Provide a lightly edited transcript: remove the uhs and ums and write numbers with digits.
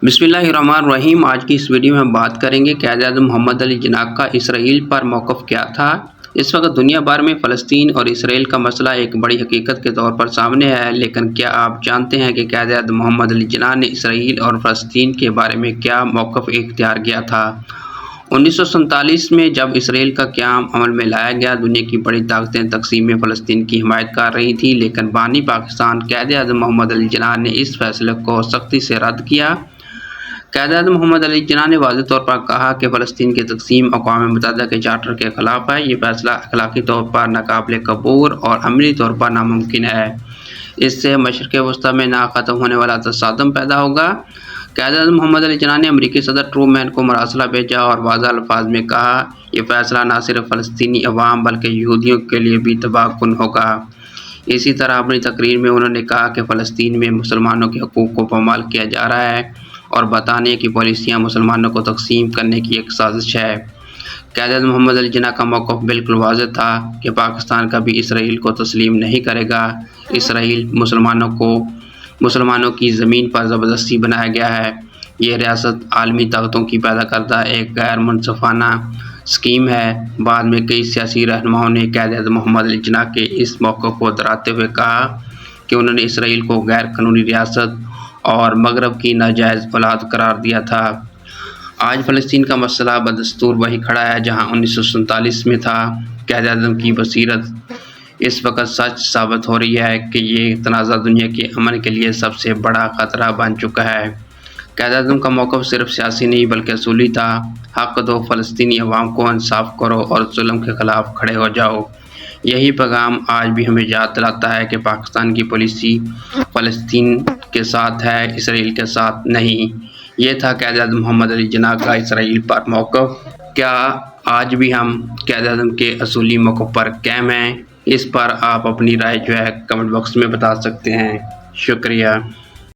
बिस्मिल्लाहिर्रहमानिर्रहीम। आज की इस वीडियो में हम बात करेंगे क़याद-ए-आज़म मोहम्मद अली जिन्ना का इसराइल पर मौक़िफ़ क्या था। इस वक्त दुनिया भर में फ़लस्तीन और इसराइल का मसला एक बड़ी हकीकत के तौर पर सामने है, लेकिन क्या आप जानते हैं कि क़याद-ए-आज़म मोहम्मद अली जिन्ना ने इसराइल और फ़लस्तीन के बारे में क्या मौक़िफ़ इख्तियार किया था। 1947 में जब इसराइल का क़याम अमल में लाया गया, दुनिया की बड़ी ताकतें तक़सीम फ़लस्तीन की हिमायत कर रही थीं, लेकिन बानी पाकिस्तान क़याद-ए-आज़म मोहम्मद अली जिन्ना ने इस फैसले को सख्ती से रद्द किया। क़याद-ए-आज़म मोहम्मद अली जिन्ना ने वाज़ेह तौर पर कहा कि फ़लस्तीन की तक़सीम अक़वाम मुत्तहिदा के चार्टर के ख़िलाफ़ है। ये फ़ैसला अख़लाक़ी तौर पर नाक़ाबिल कबूल और अमली तौर पर नामुमकिन है। इससे मशरिक़ वस्ती में ना ख़त्म होने वाला तसादम पैदा होगा। क़याद-ए-आज़म मोहम्मद अली जिन्ना ने अमरीकी सदर ट्रूमैन को मरासला भेजा और वाज़ेह अल्फ़ाज़ में कहा, यह फ़ैसला न सिर्फ फ़लस्तीनी अवाम बल्कि यहूदियों के लिए भी तबाहकुन होगा। इसी तरह अपनी तकरीर में उन्होंने कहा कि फ़लस्तीन में मुसलमानों के हकूक़ को पामाल किया जा रहा है और बरतानिया की पॉलिसियाँ मुसलमानों को तक़सीम करने की एक साजिश है। क़याद-ए-आज़म मोहम्मद अली जिन्ना का मौक़िफ़ बिल्कुल वाज़ेह था कि पाकिस्तान कभी इसराइल को तस्लीम नहीं करेगा। इसराइल मुसलमानों की ज़मीन पर ज़बरदस्ती बनाया गया है। यह रियासत आलमी ताकतों की पैदा करदा एक गैर मुनसफ़ाना स्कीम है। बाद में कई सियासी रहनुमाओं ने क़याद-ए-आज़म मोहम्मद अली जिन्ना के इस मौक़िफ़ को दोहराते हुए कहा कि उन्होंने इसराइल को गैर कानूनी रियासत और मगरब की नाजायज़ औलाद करार दिया था। आज फ़लस्तीन का मसला बदस्तूर वही खड़ा है जहाँ 1947 में था। क़याद-ए-आज़म की बसीरत इस वक्त सच साबित हो रही है कि ये तनाज़ा दुनिया के अमन के लिए सबसे बड़ा ख़तरा बन चुका है। क़याद-ए-आज़म का मौक़िफ़ सिर्फ सियासी नहीं बल्कि असूली था। हक़ दो फ़लस्तीनी अवाम को, इंसाफ़ करो और जुल्म के ख़िलाफ़ खड़े हो जाओ। यही पैगाम आज भी हमें याद दिलाता है कि पाकिस्तान की पॉलिसी फ़लस्तीन के साथ है, इसराइल के साथ नहीं। ये था क़याद-ए-आज़म मोहम्मद अली जिन्ना का इसराइल पर मौक़िफ़। क्या आज भी हम क़याद-ए-आज़म के असूली मौक़िफ़ पर कायम हैं? इस पर आप अपनी राय कमेंट बॉक्स में बता सकते हैं। शुक्रिया।